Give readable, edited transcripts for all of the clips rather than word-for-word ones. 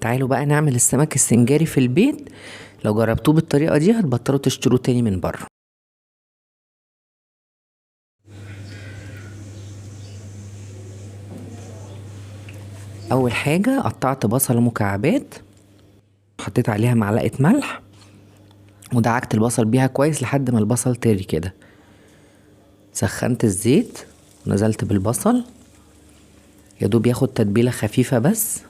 تعالوا بقى نعمل السمك السنجاري في البيت. لو جربتوه بالطريقة دي هتبطلوا تشتروه تاني من بره. اول حاجة قطعت بصلة مكعبات، حطيت عليها معلقة ملح، ودعكت البصل بيها كويس لحد ما البصل طري كده. سخنت الزيت ونزلت بالبصل، يدوب ياخد تتبيلة خفيفة بس.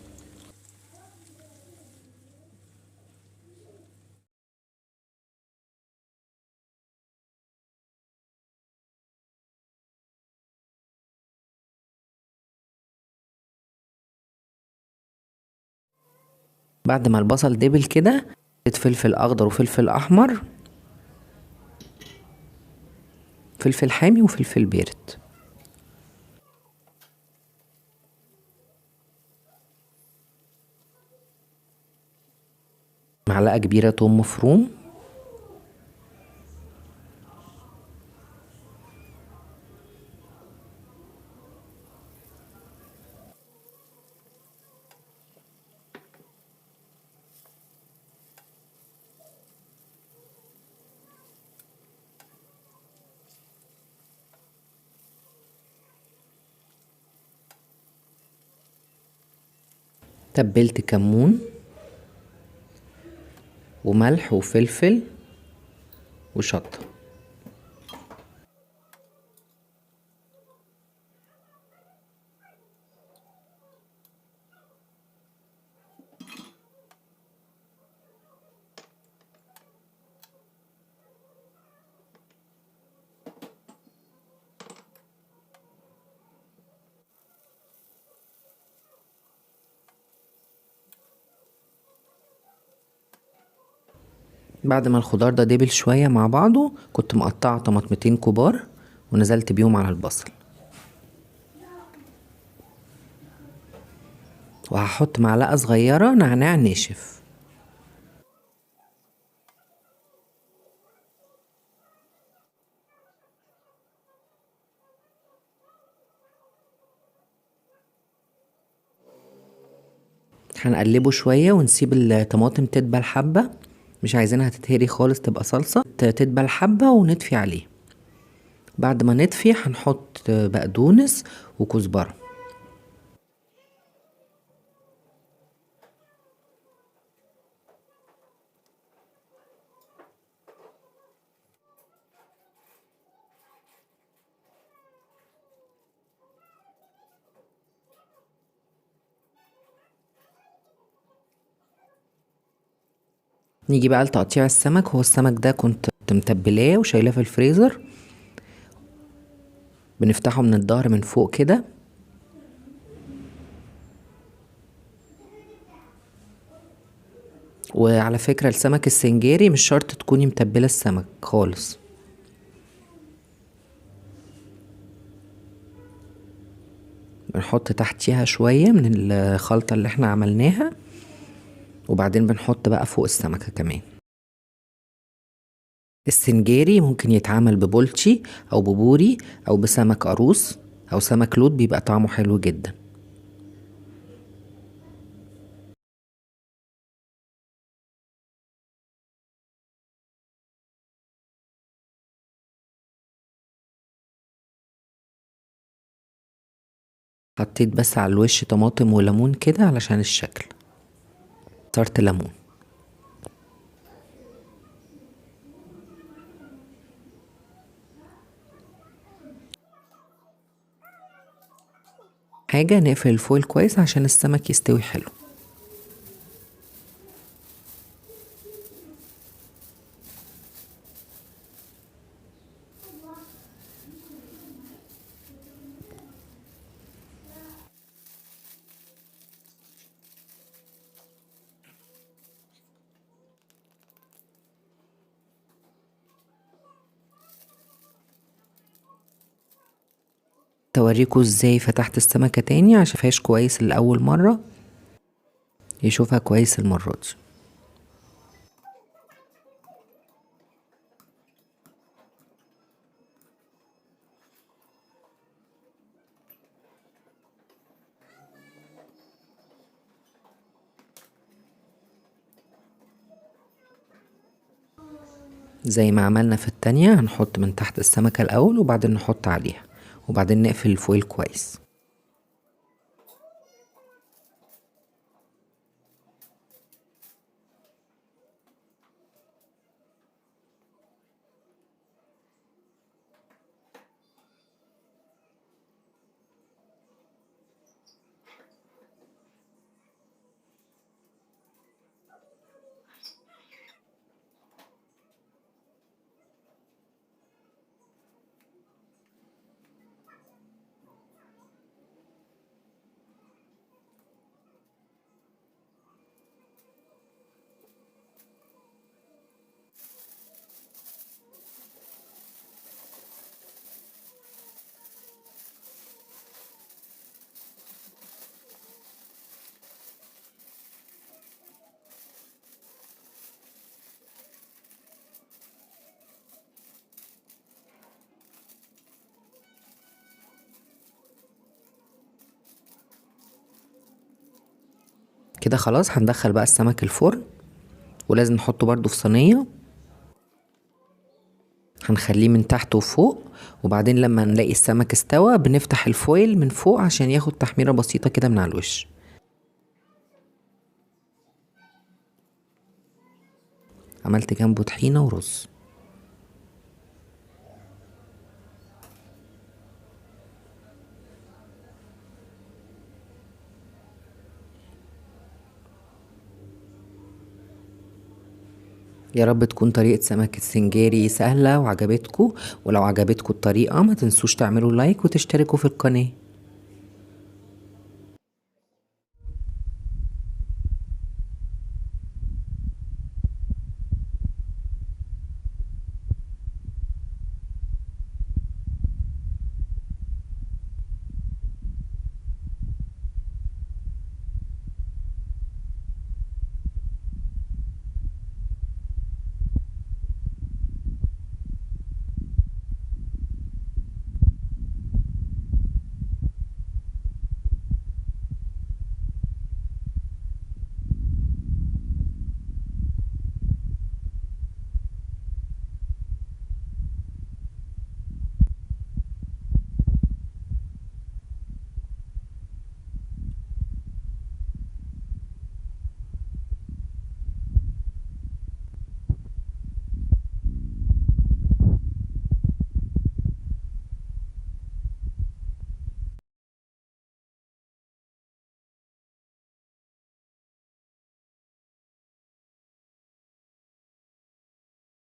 بعد ما البصل دبل كده، حطيت فلفل اخضر وفلفل احمر، فلفل حامي وفلفل بارد، معلقة كبيرة توم مفروم، تبلت كمون وملح وفلفل وشطة. بعد ما الخضار ده دبل شوية مع بعضه، كنت مقطعة طماطمتين كبار ونزلت بيهم على البصل، وهحط معلقة صغيرة نعناع ناشف. هنقلبه شوية ونسيب الطماطم تدبل حبة، مش عايزينها تتهري خالص، تبقى صلصة تدبل حبة ونطفي عليه. بعد ما نطفي هنحط بقدونس وكزبرة. نيجي بقى لتقطيع السمك. هو السمك ده كنت متبلاه وشايلاه في الفريزر. بنفتحه من الظهر من فوق كده، وعلى فكرة السمك السنجاري مش شرط تكوني متبلة السمك خالص. بنحط تحتيها شوية من الخلطة اللي احنا عملناها، وبعدين بنحط بقى فوق السمكة كمان. السنجاري ممكن يتعمل ببولتشي او ببوري او بسمك قاروص او سمك لود، بيبقى طعمه حلو جدا. حطيت بس على الوش طماطم وليمون كده علشان الشكل، عصرت ليمون. حاجة نقفل الفويل كويس عشان السمك يستوي حلو. توريكوا ازاي فتحت السمكة تاني عشان فيهاش كويس لأول مرة، يشوفها كويس المرة دي. زي ما عملنا في التانية هنحط من تحت السمكة الاول وبعدين نحط عليها وبعدين نقفل الفويل كويس. كده خلاص هندخل بقى السمك الفرن، ولازم نحطه برضو في صينية، هنخليه من تحت وفوق، وبعدين لما نلاقي السمك استوى بنفتح الفويل من فوق عشان ياخد تحميرة بسيطة كده من على الوش. عملت جنبه طحينة ورز. يا رب تكون طريقة سمك السنجاري سهلة وعجبتكم، ولو عجبتكم الطريقة ما تنسوش تعملوا لايك وتشتركوا في القناة.